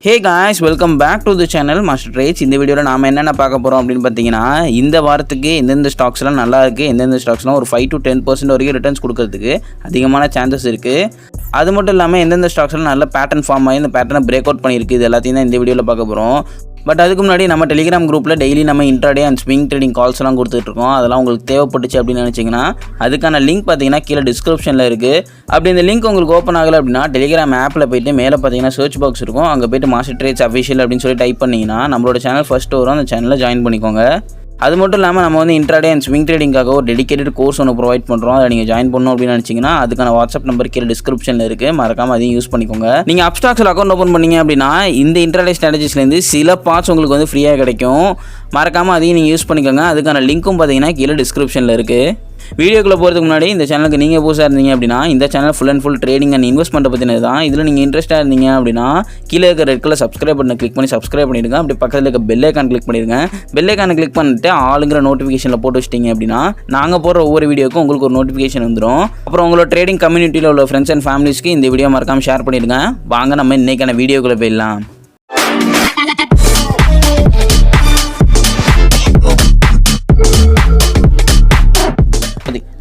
Hey guys, welcome back to the channel Master Trades. இந்த வீடியோல நாம என்னென்ன பார்க்க போறோம் அப்படினு பாத்தீங்கன்னா இந்த வாரத்துக்கு எந்தெந்த ஸ்டாக்ஸ் எல்லாம் நல்லா இருக்கு, எந்தெந்த ஸ்டாக்ஸ்லாம் ஒரு 5 to 10% வரைக்கும் ரிட்டர்ன்ஸ் கொடுக்கிறதுக்கு அதிகமான சான்சஸ் இருக்கு. அது மட்டும் இல்லாம எந்தெந்த ஸ்டாக்ஸ்லாம் நல்ல பேட்டர்ன் ஃபார்ம் ஆகி இந்த பேட்டர்னை பிரேக் அவுட் பண்ணிருக்கு, இது எல்லாத்தையும் தான் இந்த வீடியோல பார்க்க போறோம். பட் அதுக்கு முன்னாடி நம்ம டெலிகிராம் குரூப்பில் டெய்லி நம்ம இன்ட்ராடே அண்ட் ஸ்விங் ட்ரேடிங் கால்ஸ்லாம் கொடுத்துட்ருக்கோம். அதெல்லாம் உங்களுக்கு தேவைப்பட்டுச்சு அப்படின்னு நினச்சிங்கன்னா அதுக்கான லிங்க் பார்த்தீங்கன்னா கீழே டிஸ்கிரிப்ஷனில் இருக்குது. அப்படி இந்த லிங்க் உங்களுக்கு ஓப்பன் ஆகலை அப்படின்னா டெலிகிராம் ஆப்பில் போய்ட்டு மேலே பார்த்தீங்கன்னா சர்ச் பாக்ஸ் இருக்கும், அங்கே போய்ட்டு மாஸ்டர் ட்ரேட்ஸ் அஃபிஷியல் அப்படின்னு சொல்லி டைப் பண்ணிங்கன்னா நம்மளோட சேனல் ஃபஸ்ட்டு வரும், அந்த சேனலில் ஜாயின் பண்ணிக்கோங்க. அது மட்டும் இல்லாமல் நம்ம வந்து இன்ட்ராடே அண்ட் ஸ்விங் ட்ரேடிங்காக ஒரு டெடிகேட்டட் கோர்ஸ் ஒன்று ப்ரொவைட் பண்ணுறோம். அதை நீங்கள் ஜாயின் பண்ணணும் அப்படின்னு நினச்சிங்கன்னா அதுக்கான வாட்ஸ்அப் நம்பர் கீழே டிஸ்கிரிப்ஷனில் இருக்குது, மறக்காமல் அதையும் யூஸ் பண்ணிக்கோங்க. நீங்கள் upstoxல அக்கௌண்ட் ஓப்பன் பண்ணீங்க அப்படின்னா இந்த இன்ட்ராடே ஸ்ட்ராட்டஜிஸ்லேருந்து சில பார்ட்ஸ் உங்களுக்கு வந்து ஃப்ரீயாக கிடைக்கும். மறக்காமல் அதையும் நீங்கள் யூஸ் பண்ணிக்கோங்க. அதுக்கான லிங்க்கும் பார்த்தீங்கன்னா கீழே டிஸ்கிரிப்ஷனில் இருக்குது. வீடியோக்குள்ளே போகிறதுக்கு முன்னாடி இந்த சேனலுக்கு நீங்கள் புதுசாக இருந்தீங்க அப்படின்னா இந்த channel full and full trading and investment பற்றினது தான். இதில் நீங்கள் இன்ட்ரெஸ்ட்டாக இருந்தீங்க அப்படின்னா கீழே இருக்க ரெட் கலர் சப்ஸ்கிரைப் பட்டனை கிளிக் பண்ணி சப்ஸ்கிரைப் பண்ணிடுங்க. அப்படி பக்கத்தில் இருக்க பெல் ஐக்கான் கிளிக் பண்ணிடுங்க. பெல் ஐக்கானை கிளிக் பண்ணிட்டு ஆளுங்கிற நோட்டிஃபிகேஷனில் போட்டு வச்சிட்டிங்க அப்படின்னா நாங்கள் போடுற ஒவ்வொரு வீடியோக்கும் உங்களுக்கு ஒரு நோட்டிஃபிகேஷன் வந்துடும். அப்புறம் உங்களோட ட்ரேடிங் கம்யூனிட்டியில் உள்ள ஃப்ரெண்ட்ஸ் அண்ட் ஃபேமிலிஸ்க்கு இந்த வீடியோ மறக்காமல் ஷேர் பண்ணிடுங்க. வாங்க நம்ம இன்றைக்கான வீடியோக்குள்ளே போயிடலாம்.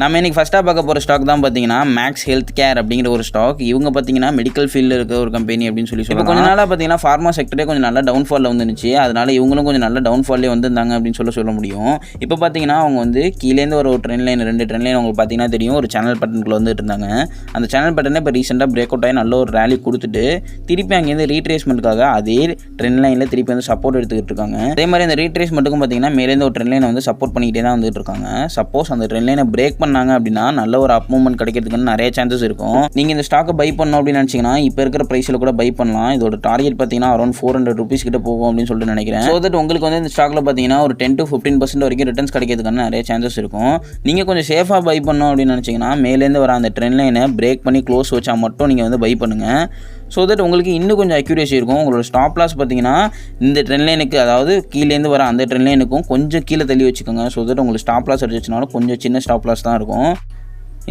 நம்ம இன்றைக்கி ஃபஸ்ட்டாக பார்க்க போகிற ஸ்டாக் தான் பார்த்தீங்கன்னா மேக்ஸ் ஹெல்த் கேர் அப்படிங்கிற ஒரு ஸ்டாக். இவங்க பார்த்தீங்கன்னா மெடிக்கல் ஃபீல்டில் இருக்க ஒரு கம்பெனி அப்படின்னு சொல்லி இப்போ கொஞ்சம் நாளாக பார்த்தீங்கன்னா ஃபார்மா செக்டரே கொஞ்சம் நல்ல டவுன்ஃபாலில் வந்துருந்துச்சு. அதனால் இவங்களும் கொஞ்சம் நல்ல டவுன்ஃபால்லே வந்திருந்தாங்க அப்படின்னு சொல்ல முடியும். இப்போ பார்த்தீங்கன்னா அவங்க வந்து கீழேருந்து ஒரு ட்ரெண்ட் லைன் 2 ட்ரெண்ட் லைன் உங்களுக்கு பார்த்தீங்கன்னா தெரியும், ஒரு சேனல் பேட்டர்னுக்குள்ள வந்துட்டு இருந்தாங்க. அந்த சேனல் பேட்டர்னே இப்போ ரீசெண்டாக பிரேக் அவுட் ஆகி நல்ல ஒரு ரேலி கொடுத்துட்டு திருப்பி அங்கேருந்து ரீட்ரேஸ்மெண்ட்டுக்காக அதே ட்ரெண்ட் லைனில் திருப்பி வந்து சப்போர்ட் எடுத்துக்கிட்டு இருக்காங்க. அதே மாதிரி அந்த ரீட்ரேஸ்மெண்ட்டுக்கும் பார்த்தீங்கன்னா மேலேருந்து ஒரு ட்ரெண்ட் லைனை வந்து சப்போர்ட் பண்ணிக்கிட்டே தான் வந்துட்டு இருக்காங்க. சப்போஸ் அந்த ட்ரெண்ட் லைனை பிரேக் பண்ணாங்க அப்படின்னா நல்ல ஒரு அப் மூவ்மெண்ட் கிடைக்கிறதுக்கு நிறைய சான்சஸ் இருக்கும். நீங்க இந்த ஸ்டாக்கை பை பண்ணணும் அப்படின்னு நினைச்சீங்கன்னா இப்போ இருக்கிற பிரைஸ்ல கூட பை பண்ணலாம். இதோட டார்கெட் பார்த்தீங்கன்னா அரௌண்ட் 400 rupees கிட்ட போகும் அப்படின்னு சொல்லிட்டு நினைக்கிறேன். ஸோ தட் உங்களுக்கு வந்து இந்த ஸ்டாக்ல பார்த்தீங்கன்னா ஒரு 10 to 15% வரைக்கும் ரிட்டர்ன்ஸ் கிடைக்கிறதுக்கான நிறைய சான்சஸ் இருக்கும். நீங்க கொஞ்சம் சேஃபாக பை பண்ணணும் அப்படின்னு நினைச்சீங்கன்னா மேலேருந்து வர அந்த ட்ரெண்ட் லைனை பிரேக் பண்ணி க்ளோஸ் வச்சா மட்டும் நீங்கள் வந்து பை பண்ணுங்க. ஸோ தட் உங்களுக்கு இன்னும் கொஞ்சம் அக்யூரேசி இருக்கும். உங்களோட ஸ்டாப் லாஸ் பார்த்தீங்கன்னா இந்த ட்ரெண்ட் லைனுக்கு, அதாவது கீழேருந்து வர அந்த ட்ரெண்ட் லைனுக்கும் கொஞ்சம் கீழே தள்ளி வச்சுக்கோங்க. ஸோ தட் உங்களுக்கு ஸ்டாப் லாஸ் அடிச்சுனாலும் கொஞ்சம் சின்ன ஸ்டாப் லாஸ் தான் இருக்கும்.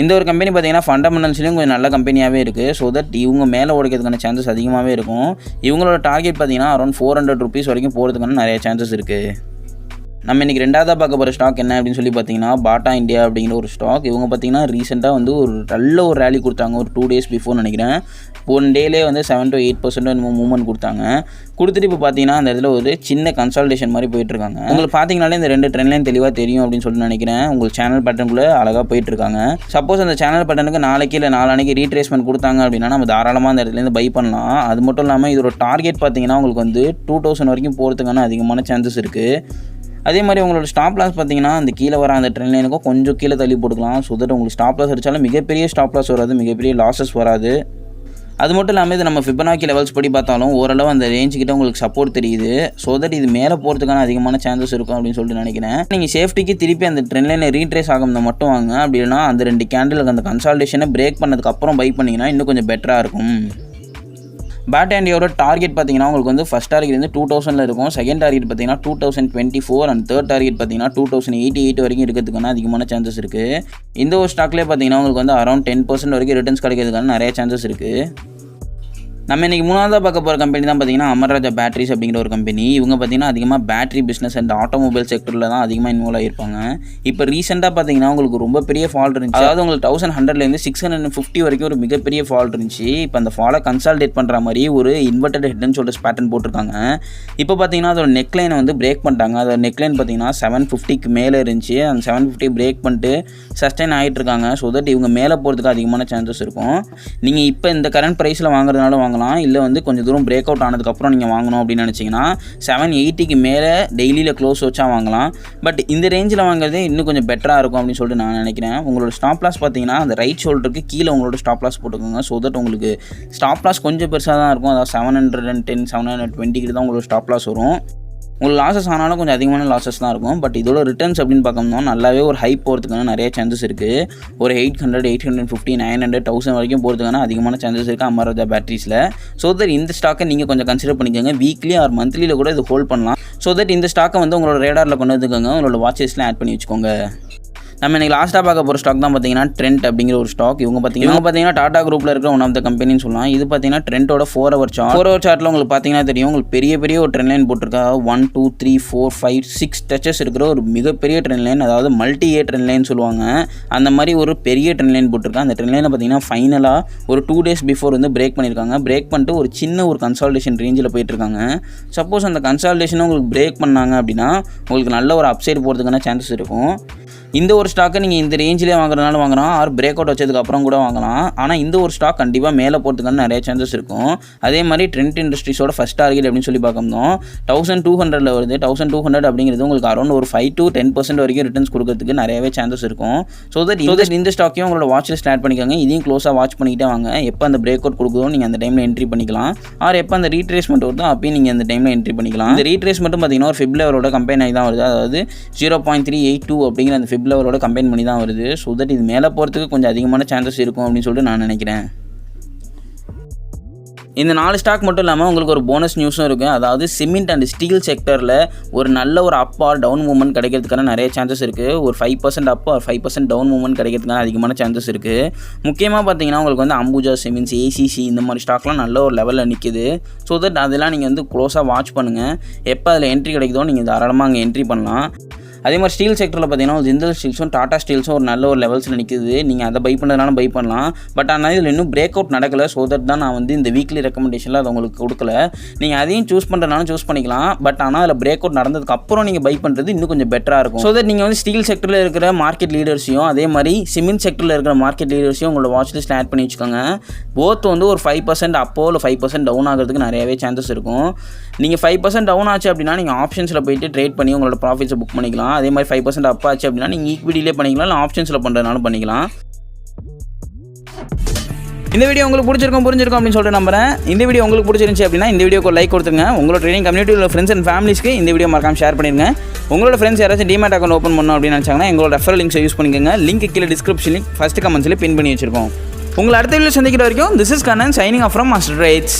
இந்த ஒரு கம்பெனி பார்த்தீங்கன்னா ஃபண்டமெண்டல்ஸ்லேயும் கொஞ்சம் நல்ல கம்பெனியாகவே இருக்குது. ஸோ தட் இவங்க மேலே ஓடிக்கிறதுக்கான சான்சஸ் அதிகமாகவே இருக்கும். இவங்களோட டார்கெட் பார்த்தீங்கன்னா அரௌண்ட் 400 rupees வரைக்கும் போகிறதுக்கான நிறைய சான்சஸ் இருக்குது. நம்ம இன்றைக்கி ரெண்டாவதாக பார்க்க போகிற ஸ்டாக் என்ன அப்படின்னு சொல்லி பார்த்தீங்கன்னா BATA இந்தியா அப்படிங்கிற ஒரு ஸ்டாக். இவங்க பார்த்தீங்கன்னா ரீசெண்டாக வந்து ஒரு நல்ல ஒரு ரேலி கொடுத்தாங்க, ஒரு 2 days பிஃபோர் நினைக்கிறேன். 1 டேலே வந்து 7 to 8% மூவ்மெண்ட் கொடுத்தாங்க. கொடுத்துட்டு இப்போ பார்த்தீங்கன்னா அந்த இடத்துல ஒரு சின்ன கன்சால்டேஷன் மாதிரி போயிட்டுருக்காங்க. உங்களுக்கு பார்த்தீங்கனாலே இந்த 2 ட்ரெண்ட் லைன் தெளிவாக தெரியும் அப்படின்னு சொல்லிட்டு நினைக்கிறேன். உங்களுக்கு சேனல் பேட்டர்னுக்குள்ளே அழகாக போயிட்டுருக்காங்க. சப்போஸ் அந்த சேனல் பேட்டர்னுக்கு நாளைக்கு இல்லை நாளானைக்கு ரீட்ரேஸ்மெண்ட் கொடுத்தாங்க அப்படின்னா நம்ம தாராளமாக அந்த இடத்துலேருந்து பை பண்ணலாம். அது மட்டும் இல்லாமல் இதோட டார்கெட் பார்த்தீங்கன்னா உங்களுக்கு வந்து 2000 வரைக்கும் போகிறதுக்கான அதிகமான சான்சஸ் இருக்குது. அதே மாதிரி உங்களோட ஸ்டாப் லாஸ் பார்த்தீங்கன்னா அந்த கீழே வர அந்த ட்ரெண்ட் லைனுக்கும் கொஞ்சம் கீழே தள்ளி போட்டுக்கலாம். ஸோ தட் உங்களுக்கு ஸ்டாப் லாஸ் அடித்தாலும் மிகப்பெரிய ஸ்டாப் லாஸ் வராது, மிகப்பெரிய லாஸஸ் வராது. அது மட்டும் இல்லாமல் இது நம்ம ஃபிபனாக்கி லெவல்ஸ் படி பார்த்தாலும் ஓரளவு அந்த ரேஞ்சுக்கிட்ட உங்களுக்கு சப்போர்ட் தெரியுது. ஸோ தட் இது மேலே போகிறதுக்கான அதிகமான சான்சஸ் இருக்கும் அப்படின்னு சொல்லிட்டு நினைக்கிறேன். நீங்கள் சேஃப்டிக்கு திருப்பி அந்த ட்ரெண்ட் லைனை ரீட்ரேஸ் ஆகும் மட்டும் வாங்க. அப்படி இல்லைனா அந்த 2 கேண்டிலுக்கு அந்த கன்சால்டேஷனை பிரேக் பண்ணதுக்கப்புறம் பை பண்ணிங்கன்னா இன்னும் கொஞ்சம் பெட்டராக இருக்கும். BATA இந்தியாவோட டார்கெட் பார்த்தீங்கன்னா உங்களுக்கு வந்து ஃபஸ்ட் டார்கெட் வந்து 2000 இருக்கும், செகண்ட் டார்கெட் பார்த்தீங்கன்னா 2024 அண்ட் தேர்ட் டார்கெட் பார்த்தீங்கன்னா 2088 வரைக்கும் இருக்கிறதுக்கான அதிகமான சான்சஸ் இருக்குது. இந்த ஒரு ஸ்டாக்லேயே பார்த்தீங்கன்னா உங்களுக்கு வந்து அரௌண்ட் 10% வரைக்கும் ரிட்டர்ன்ஸ் கிடைக்கிறதுக்கான நிறைய சான்சஸ் இருக்குது. நம்ம இன்றைக்கி மூணாவதாக பார்க்க போகிற கம்பெனி தான் பார்த்தீங்கன்னா AMARAJA பேட்டரிஸ் அப்படிங்கிற ஒரு கம்பெனி. இவங்க பார்த்தீங்கன்னா அதிகமாக பேட்டரி பிஸ்னஸ் அண்ட் ஆட்டோமொபைல் செக்டரில் தான் அதிகமாக இன்வால்வ் ஆகியிருப்பாங்க. இப்போ ரீசெண்டாக பார்த்தீங்கன்னா உங்களுக்கு ரொம்ப பெரிய ஃபால்ட் இருந்துச்சு. அதாவது உங்களுக்கு 1100லேருந்து 650 வரைக்கும் ஒரு மிகப்பெரிய ஃபால்ட் இருந்துச்சு. இப்போ அந்த ஃபாலை கன்சால்டேட் பண்ணுற மாதிரி ஒரு இன்வெர்டட் ஹெட்னு சொல்லிட்டு பேட்டர்ன் போட்டிருக்காங்க. இப்போ பார்த்தீங்கன்னா அதோட நெக்லைனை வந்து பிரேக் பண்ணிட்டாங்க. அதோட நெக்லைன் பார்த்தீங்கன்னா 750க்கு மேலே இருந்துச்சு. அந்த 750 பிரேக் பண்ணிட்டு சஸ்டைன் ஆகிட்டு இருக்காங்க. ஸோ தட் இவங்க மேலே போகிறதுக்கு அதிகமான சான்சஸ் இருக்கும். நீங்கள் இப்போ இந்த கரண்ட் ப்ரைஸில் வாங்குறதுனால வாங்கலாம், இல்லை வந்து கொஞ்சம் தூரம் பிரேக் அவுட் ஆனதுக்கப்புறம் நீங்கள் வாங்கணும் அப்படின்னு நினச்சிங்கன்னா 780க்கு மேலே டெய்லியில் க்ளோஸ் வச்சா வாங்கலாம். பட் இந்த ரேஞ்சில் வாங்குறதே இன்னும் கொஞ்சம் பெட்டராக இருக்கும் அப்படின்னு சொல்லிட்டு நான் நினைக்கிறேன். உங்களோட ஸ்டாப் லாஸ் பார்த்தீங்கன்னா அந்த ரைட் ஷோல்டருக்கு கீழே உங்களோட ஸ்டாப் லாஸ் போட்டுக்கோங்க. ஸோ தட் உங்களுக்கு ஸ்டாப் லாஸ் கொஞ்சம் பெருசாக தான் இருக்கும். அதாவது 710 720 கிட்ட தான் உங்களோட ஸ்டாப் லாஸ் வரும். உங்களுக்கு லாஸஸ் ஆனாலும் கொஞ்சம் அதிகமான லாஸஸ் தான் இருக்கும். பட் இதோட ரிட்டர்ன்ஸ் அப்படின்னு பார்க்கணும்னா நல்லாவே ஒரு ஹைப் போகிறதுக்கான நிறைய சான்சஸ் இருக்குது. ஒரு 800 850 900 1000 வரைக்கும் போகிறதுக்கான அதிகமான சான்சஸ் இருக்குது AMARAJA பேட்டரிஸில். ஸோ தட் இந்த ஸ்டாக்கை நீங்கள் கொஞ்சம் கன்சிடர் பண்ணிக்கோங்க. வீக்லி ஆர் மந்த்லியில் கூட இது ஹோல்ட் பண்ணலாம். ஸோ தட் இந்த ஸ்டாக்கை வந்து உங்களோட ரேடாரில் கொண்டு வந்துக்கோங்க, உங்களோட வாட்ச் லிஸ்ட்டில் ஆட் பண்ணி வச்சுக்கோங்க. நம்ம இன்றைக்கி லாஸ்ட்டாக பார்க்க போகிற ஸ்டாக் தான் பார்த்தீங்கன்னா ட்ரெண்ட் அப்படிங்கிற ஒரு ஸ்டாக். இவங்க பார்த்தீங்கன்னா டாடா குரூப்பில் இருக்கிற ஒன் ஆஃப் த கம்பெனின்னு சொல்லலாம். இது பார்த்தீங்கன்னா ட்ரெண்டோட 4 hour சார்ட்டில் உங்களுக்கு பார்த்தீங்கன்னா தெரியும், உங்களுக்கு பெரிய ஒரு ட்ரெண்ட் லைன் போட்டிருக்கா. 1 2 3 4 5 6 டச்சஸ் இருக்கிற ஒரு மிகப்பெரிய ட்ரெண்ட் லைன், அதாவது மல்டி ஏ ட்ரெண்ட் லைன் சொல்லுவாங்க. அந்த மாதிரி ஒரு பெரிய ட்ரெண்ட் லைன் போட்டிருக்காங்க. அந்த ட்ரெண்ட் லைனை பார்த்தீங்கன்னா ஃபைனலாக ஒரு 2 days பிஃபோர் வந்து பிரேக் பண்ணியிருக்காங்க. பிரேக் பண்ணிட்டு ஒரு சின்ன ஒரு கன்சால்டேஷன் ரேஞ்சில் போயிட்டுருக்காங்க. சப்போஸ் அந்த கன்சால்டேஷனை உங்களுக்கு பிரேக் பண்ணாங்க அப்படின்னா உங்களுக்கு நல்ல ஒரு அப்சைடு போகிறதுக்கான சான்சஸ் இருக்கும். இந்த ஒரு ஸ்டாக்கை நீங்கள் இந்த ரேஞ்சிலே வாங்குறதுனால வாங்கலாம், ஆர் பிரேக் அவுட் வச்சதுக்கப்புறம் கூட வாங்கலாம். ஆனால் இந்த ஒரு ஸ்டாக் கண்டிப்பாக மேலே போகிறதுக்கான நிறைய சான்சஸ் இருக்கும். அதே மாதிரி ட்ரெண்ட் இண்டஸ்ட்ரீஸோட ஃபஸ்ட் டார்கெட் அப்படின்னு சொல்லி பார்க்கணும் 1200 வருது. 1200 அப்படிங்கிறது உங்களுக்கு அரௌண்ட் ஒரு 5 to 10% வரைக்கும் ரிட்டர்ன்ஸ் கொடுக்கறதுக்கு நிறையவே சான்சஸ் இருக்கும். ஸோ தட் இந்த ஸ்டாக்கையும் உங்களோட வாட்சில் ஸ்டார்ட் பண்ணிக்கோங்க. இதையும் க்ளோஸாக வாட்ச் பண்ணிக்கிட்டே வாங்க. எப்போ அந்த பிரேக் அவுட் கொடுக்குதோ நீங்கள் அந்த டைமில் என்ட்ரி பண்ணிக்கலாம், ஆர் எப்போ அந்த ரீட்ரேஸ்மெண்ட் வருதோ அப்பயும் நீங்கள் அந்த டைமில் என்ட்ரி பண்ணிக்கலாம். இந்த ரீட்ரேஸ்மெண்ட்டும் பார்த்தீங்கன்னா ஒரு ஃபிப் லெவலோட கம்பெனி ஆகி தான் வருது. அதாவது 0.382 அப்படிங்கிற அந்த ஃபிப் லெவலோட கம்பைன் பண்ணி தான் வருது. ஸோ தட் இது மேலே போகிறதுக்கு கொஞ்சம் அதிகமான சான்சஸ் இருக்கும் அப்படின்னு சொல்லிட்டு நான் நினைக்கிறேன். இந்த 4 ஸ்டாக் மட்டும் இல்லாமல் உங்களுக்கு ஒரு போனஸ் நியூஸும் இருக்குது. அதாவது சிமெண்ட் அண்ட் ஸ்டீல் செக்டரில் ஒரு நல்ல ஒரு அப் ஆர் டவுன் மூவ்மெண்ட் கிடைக்கிறதுக்கான நிறைய சான்சஸ் இருக்குது. ஒரு 5% அப் ஆர் 5% டவுன் மூவ்மெண்ட் கிடைக்கிறதுக்கான அதிகமான சான்சஸ் இருக்குது. முக்கியமாக பார்த்தீங்கன்னா உங்களுக்கு வந்து அம்புஜா சிமெண்ட்ஸ், ஏசிசி இந்த மாதிரி ஸ்டாக்லாம் நல்ல ஒரு லெவலில் நிற்கிது. ஸோ தட் அதெல்லாம் நீங்கள் வந்து க்ளோஸாக வாட்ச் பண்ணுங்கள். எப்போ அதில் என்ட்ரி கிடைக்குதோ நீங்கள் தாராளமாக அங்கே என்ட்ரி பண்ணலாம். அதே மாதிரி ஸ்டீல் செக்டரில் பார்த்தீங்கன்னா ஜிந்தல் ஸ்டீல்ஸும் டாடா ஸ்டீல்ஸும் ஒரு நல்ல ஒரு லெவல்ஸில் நிற்குது. நீங்கள் அதை பை பண்ணுறதுனால பை பண்ணலாம். பட் ஆனால் இதில் இன்னும் பிரேக் அவுட் நடக்கலை. ஸோ தட் தான் நான் வந்து இந்த வீக்லி ரெக்கமெண்டேஷனில் அதை உங்களுக்கு கொடுக்கல. நீங்கள் அதையும் சூஸ் பண்ணுறதுனாலும் சூஸ் பண்ணிக்கலாம். பட் ஆனால் அதில் பிரேக் அவுட் நடந்ததுக்கப்புறம் நீங்கள் பை பண்ணுறது இன்னும் கொஞ்சம் பெட்டராக இருக்கும். ஸோ தட் நீங்கள் வந்து ஸ்டீல் செக்டரில் இருக்கிற மார்க்கெட் லீடர்ஸையும் அதே மாதிரி சிமெண்ட் செக்டரில் இருக்கிற மார்க்கெட் லீடர்ஸையும் உங்களோட வாட்ச் லிஸ்ட் ஆட் பண்ணி வச்சுக்கோங்க. போத் வந்து ஒரு 5% அப்போ இல்லை 5% டவுன் ஆகிறதுக்கு நிறையவே சான்சஸ் இருக்கும். நீங்கள் 5% டவுன் ஆச்சு அப்படின்னா நீங்கள் ஆப்ஷன்ஸில் போய்ட்டு ட்ரேட் பண்ணி உங்களோட ப்ராஃபிட்ஸை புக் பண்ணிக்கலாம். அதே மாதிரி 5% அப் ஆச்சு அப்படின்னா நீங்கள் ஈக்விட்டிலே பண்ணிக்கலாம், இல்லை ஆப்ஷன்ஸில் பண்ணுறதுனாலும் பண்ணிக்கலாம். இந்த வீடியோ உங்களுக்கு புரிஞ்சிருக்கும் அப்படின்னு சொல்லிட்டு நம்புறேன். இந்த வீடியோ உங்களுக்கு பிடிச்சிருந்துச்சு அப்படின்னா இந்த வீடியோக்கு லைக் கொடுத்துருங்க. உங்களோட ட்ரேடிங் கம்யூனிட்டியில் ஃப்ரெண்ட்ஸ் அண்ட் ஃபேமிலிஸ்க்கு இந்த வீடியோ மறக்காம ஷேர் பண்ணிடுங்க. உங்களோட ஃப்ரெண்ட்ஸ் யாராச்சும் டிமேட் அக்கௌண்ட் ஓப்பன் பண்ணணும் அப்படின்னு நினச்சாங்கன்னா எங்களோட ரெஃபரல் லிங்க்ஸை யூஸ் பண்ணிக்கோங்க. லிங்க் கீழே டிஸ்கிரிப்ஷன் லிங்க் ஃபஸ்ட் கமெண்ட்ஸில் பின் பண்ணி வச்சிருக்கோம். உங்களை அடுத்த வீடியோ சந்திக்கிற வரைக்கும் this is Kannan signing off from Master trades.